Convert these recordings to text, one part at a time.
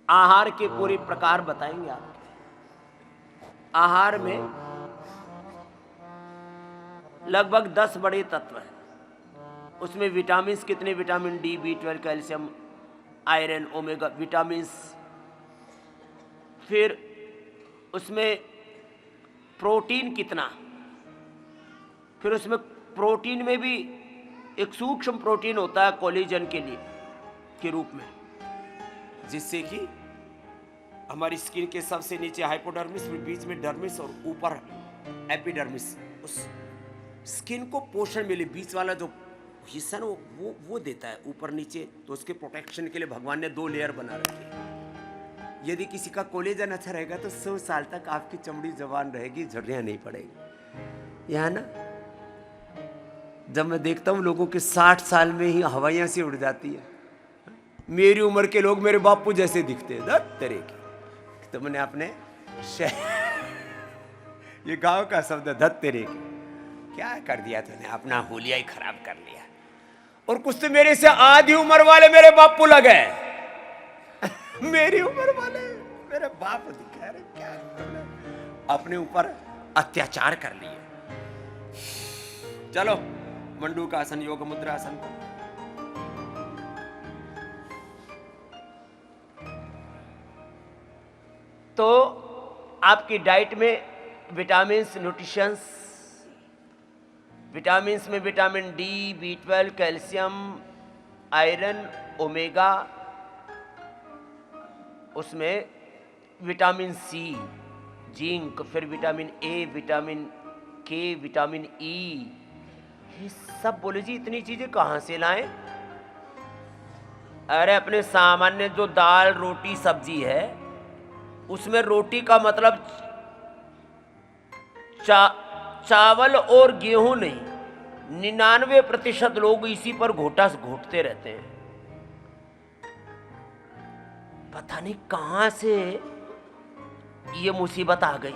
आहार के पूरे प्रकार बताएंगे आपके। आहार में लगभग 10 बड़े तत्व हैं। उसमें विटामिन कितने, vitamin D, B12, calcium, iron, omega vitamins. फिर उसमें प्रोटीन कितना, फिर उसमें प्रोटीन में भी एक सूक्ष्म प्रोटीन होता है कोलेजन के लिए के रूप में, जिससे कि हमारी स्किन के सबसे नीचे हाइपोडर्मिस, बीच में डर्मिस और ऊपर एपिडर्मिस, उस स्किन को पोषण मिले। बीच वाला जो हिस्सा ना वो देता है ऊपर नीचे, तो उसके प्रोटेक्शन के लिए भगवान ने 2 लेयर बना रखी है। यदि किसी का कोलेजन अच्छा रहेगा तो 100 साल तक आपकी चमड़ी जवान रहेगी, झुर्रियां नहीं पड़ेगी। यहाँ ना जब मैं देखता हूँ लोगों के 60 साल में ही हवाइयाँ सी उड़ जाती है, मेरी उम्र के लोग मेरे बापू जैसे दिखते हैं। दर तेरे की तो मैंने अपने ये गांव का शब्द धत तेरे की, क्या कर दिया तूने, अपना हुलिया ही खराब कर लिया। और कुछ तो मेरे से आधी उम्र वाले मेरे बापू लगे मेरी उम्र वाले मेरे बाप दिखा रहे, क्या अपने ऊपर अत्याचार कर लिए। चलो मंडूक आसन, योग मुद्रा आसन को तो आपकी डाइट में विटामिन्स, न्यूट्रिशंस, विटामिन्स में vitamin D, B12, calcium, iron, omega, उसमें विटामिन सी, जिंक, फिर विटामिन ए, विटामिन के, विटामिन ई, ये सब बोले जी इतनी चीजें कहाँ से लाएं? अरे अपने सामान्य जो दाल, रोटी, सब्जी है उसमें रोटी का मतलब चावल और गेहूं नहीं, 99% लोग इसी पर घोटते रहते हैं। पता नहीं कहां से ये मुसीबत आ गई।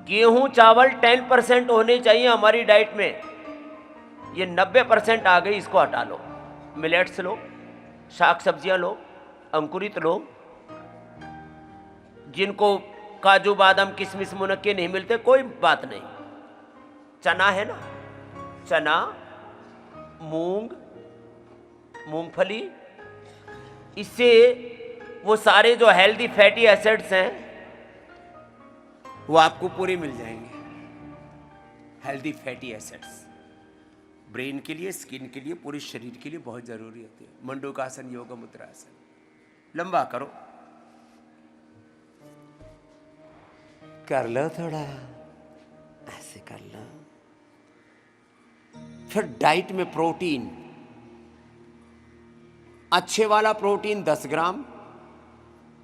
गेहूं चावल 10% होने चाहिए हमारी डाइट में, ये 90% आ गई। इसको हटा लो, मिलेट्स लो, शाक सब्जियां लो, अंकुरित लो, जिनको काजू बादाम किशमिश मुनक्के नहीं मिलते कोई बात नहीं, चना है ना, चना, मूंग, मूंगफली, इससे वो सारे जो हेल्दी फैटी एसिड्स हैं वो आपको पूरे मिल जाएंगे। हेल्दी फैटी एसिड्स ब्रेन के लिए, स्किन के लिए, पूरे शरीर के लिए बहुत जरूरी होती है। मंडूकासन, योग मुद्रा आसन, लंबा करो, कर लो थोड़ा, ऐसे कर लो। फिर डाइट में प्रोटीन, अच्छे वाला प्रोटीन 10 ग्राम,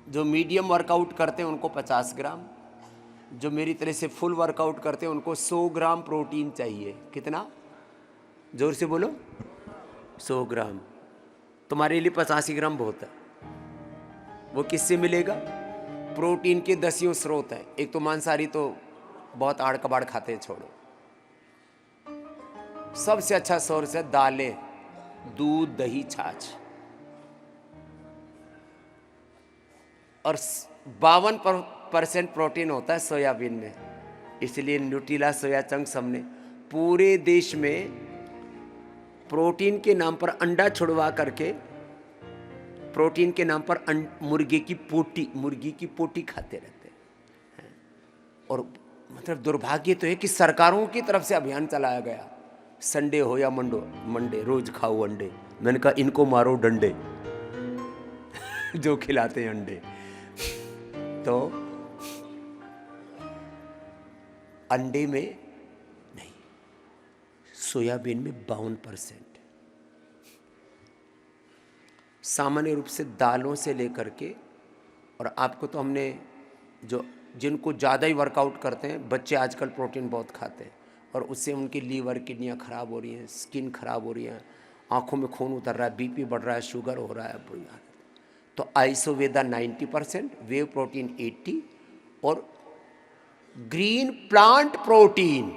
जो मीडियम वर्कआउट करते हैं उनको 50 ग्राम, जो मेरी तरह से फुल वर्कआउट करते हैं उनको 100 ग्राम प्रोटीन चाहिए। कितना? जोर से बोलो। 100 ग्राम। तुम्हारे लिए 85 ग्राम बहुत है। वो किससे मिलेगा? प्रोटीन के 10 स्रोत हैं। एक तो मांसाहारी तो बहुत आड़ कबाड़ खाते हैं, छोड़ो। सबसे अच्छा सोर्स है दालें, दूध, दही, छाछ। और 52% प्रोटीन होता है सोयाबीन में, इसलिए न्यूट्रिला, सोया चंक्स हमने पूरे देश में प्रोटीन के नाम पर अंडा छुड़वा करके, प्रोटीन के नाम पर मुर्गी की पोटी खाते रहते हैं। और मतलब दुर्भाग्य तो है कि सरकारों की तरफ से अभियान चलाया गया, संडे हो या मंडे रोज खाओ अंडे। मैंने कहा इनको मारो डंडे जो खिलाते हैं अंडे। तो अंडे में नहीं, सोयाबीन में 52%। सामान्य रूप से दालों से लेकर के, और आपको तो हमने जो जिनको ज़्यादा ही वर्कआउट करते हैं, बच्चे आजकल प्रोटीन बहुत खाते हैं और उससे उनकी लीवर, किडनियाँ ख़राब हो रही हैं, स्किन ख़राब हो रही है, आँखों में खून उतर रहा है, बीपी बढ़ रहा है, शुगर हो रहा है, बुरी हालत। तो आइसोवेदा 90%, वे प्रोटीन 80 और ग्रीन प्लांट प्रोटीन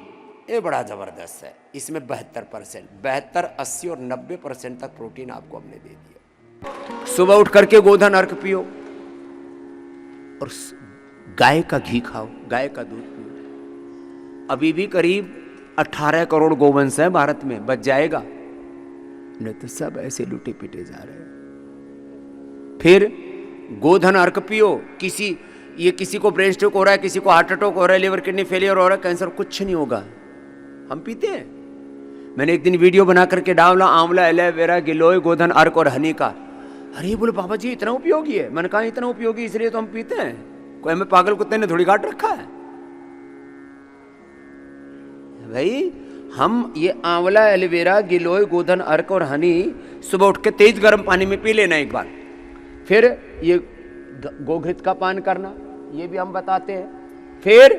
ये बड़ा ज़बरदस्त है, इसमें 72%, 72, 80 और 90% तक प्रोटीन आपको हमने दे दिया। सुबह उठ करके गोधन अर्घ पियो, और गाय का घी खाओ, गाय का दूध पियो। अभी भी करीब 18 करोड़ गोवंश है भारत में, बच जाएगा, नहीं तो सब ऐसे लुटे पिटे जा रहे हैं। फिर गोधन अर्क पियो। किसी को ब्रेन स्ट्रोक हो रहा है, किसी को हार्ट अटैक हो रहा है, लिवर किडनी फेलियर हो रहा है, कैंसर, कुछ नहीं होगा, हम पीते हैं। मैंने एक दिन वीडियो बना करके डाला, आंवला, एलोवेरा, गिलोय, गोधन अर्क और हनी का। अरे बोले बाबा जी इतना उपयोगी है। मैंने कहा इतना उपयोगी इसलिए तो हम पीते हैं, कोई हमें पागल कुत्ते ने थोड़ी काट रखा है भाई। हम ये आंवला, एलोवेरा, गिलोय, गोधन अर्क और हनी सुबह उठ के तेज गर्म पानी में पी लेना एक बार। फिर ये गोघृत का पान करना, ये भी हम बताते हैं। फिर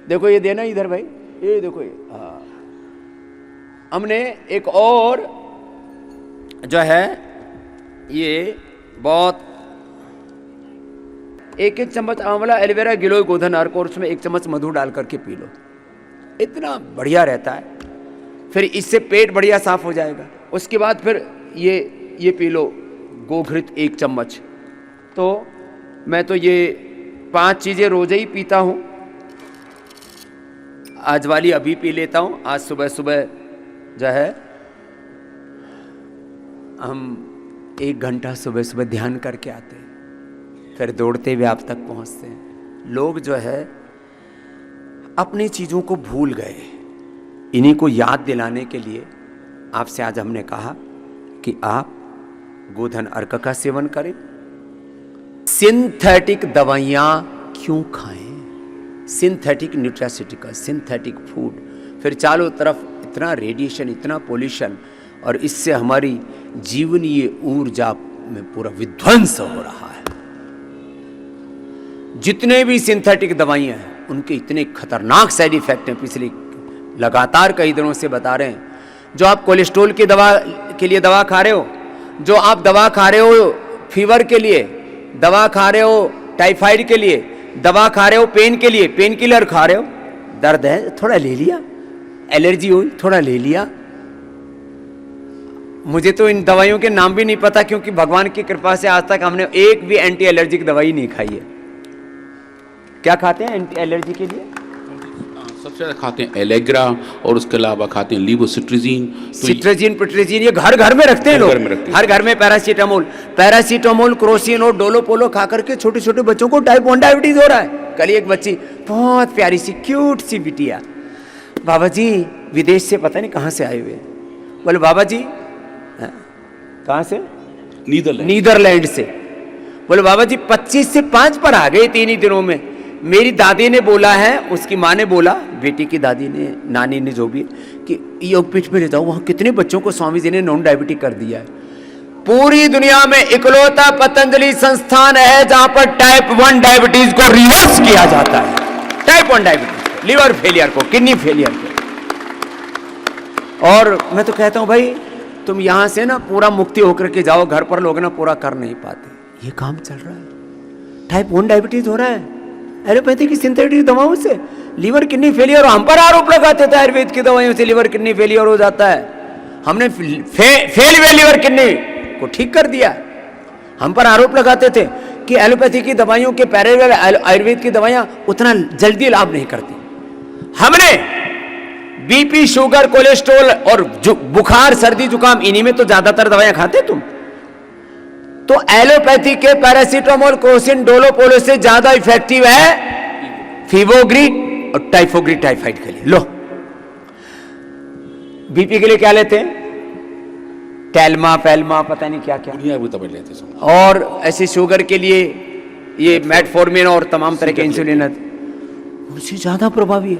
देखो ये देना इधर भाई, ये देखो ये हमने एक और जो है ये बहुत 1-1 चम्मच आंवला, एलोवेरा, गिलोय, गोधन अर्क और उसमें 1 चम्मच मधु डाल करके पी लो, इतना बढ़िया रहता है। फिर इससे पेट बढ़िया साफ हो जाएगा। उसके बाद फिर ये पी लो गोघृत 1 चम्मच। तो मैं तो ये 5 चीजें रोज ही पीता हूं। आज वाली अभी पी लेता हूं। आज सुबह सुबह जो है हम 1 घंटा सुबह सुबह ध्यान करके आते हैं, फिर दौड़ते हुए आप तक पहुंचते हैं। लोग जो है अपनी चीजों को भूल गए, इन्हीं को याद दिलाने के लिए आपसे आज हमने कहा कि आप गोधन अर्क का सेवन करें। सिंथेटिक दवाइयां क्यों खाएं? सिंथेटिक न्यूट्रास्यूटिकल, सिंथेटिक फूड, फिर चारों तरफ इतना रेडिएशन, इतना पोल्यूशन, और इससे हमारी जीवनीय ऊर्जा में पूरा विध्वंस हो रहा है। जितने भी सिंथेटिक दवाइयां हैं उनके इतने खतरनाक साइड इफेक्ट हैं, पिछले लगातार कई दिनों से बता रहे हैं। जो आप कोलेस्ट्रॉल की दवा के लिए दवा खा रहे हो, जो आप दवा खा रहे हो फीवर के लिए, दवा खा रहे हो टाइफाइड के लिए, दवा खा रहे हो पेन के लिए, पेन किलर खा रहे हो, दर्द है थोड़ा ले लिया, एलर्जी हुई थोड़ा ले लिया। मुझे तो इन दवाइयों के नाम भी नहीं पता, क्योंकि भगवान की कृपा से आज तक हमने एक भी एंटी एलर्जिक दवाई नहीं खाई है। क्या खाते हैं एंटी एलर्जी के लिए? सबसे ज्यादा खाते हैं एलेग्रा, और उसके अलावा खाते हैं लीवोसिट्राजीन। सिट्राजीन, पिट्राजीन, ये घर घर में रखते हैं लोग, हर घर में। पैरासीटामोल, क्रोसिन और डोलोपोलो खा करके छोटे छोटे बच्चों को टाइप 1 डायबिटीज हो रहा है। कल एक बच्ची, बहुत प्यारी सी क्यूट सी बिटिया, बाबा जी विदेश से पता नहीं कहाँ से आए हुए, बोले बाबा जी कहाँ से? नीदरलैंड से। बोले बाबा जी 25 से 5 पर आ गए 3 ही दिनों में। मेरी दादी ने बोला है, उसकी माँ ने बोला, बेटी की दादी ने, नानी ने, जो भी, कि योगपीठ में ले जाओ, वहां कितने बच्चों को स्वामी जी ने नॉन डायबिटिक कर दिया है। पूरी दुनिया में इकलौता पतंजलि संस्थान है जहां पर टाइप 1 डायबिटीज को रिवर्स किया जाता है। टाइप 1 डायबिटीज, लिवर फेलियर को, किडनी फेलियर को। और मैं तो कहता हूं भाई तुम यहां से ना पूरा मुक्ति होकर के जाओ, घर पर लोग ना पूरा कर नहीं पाते। ये काम चल रहा है, टाइप 1 डायबिटीज हो रहा है एलोपैथी की सिंथेटिक दवाओं से। लीवर किडनी फेलियर, हम पर आरोप लगाते थे आयुर्वेद की दवाइयों से लीवर किडनी फेलियर हो जाता है। हमने फेल हुए लीवर किडनी को ठीक कर दिया। हम पर आरोप लगाते थे कि एलोपैथी की दवाइयों के पैरेलल आयुर्वेद की दवाइयां उतना जल्दी लाभ नहीं करती। हमने बीपी, शुगर, कोलेस्ट्रॉल और बुखार, सर्दी, जुकाम, इन्हीं में तो ज्यादातर दवाइयां खाते तुम। तो एलोपैथी के पैरासीटामोल, क्रोसिन, डोलोपोलो से ज्यादा इफेक्टिव है फीवोग्री और टाइफोग्री टाइफाइड के लिए। लो, बीपी के लिए क्या लेते हैं? टेल्मा, पेल्मा, पता नहीं क्या क्या, लेते हैं। और ऐसे शुगर के लिए ये मेटफॉर्मिन और तमाम तरह के इंसुलिन, उनसे ज्यादा प्रभावी है।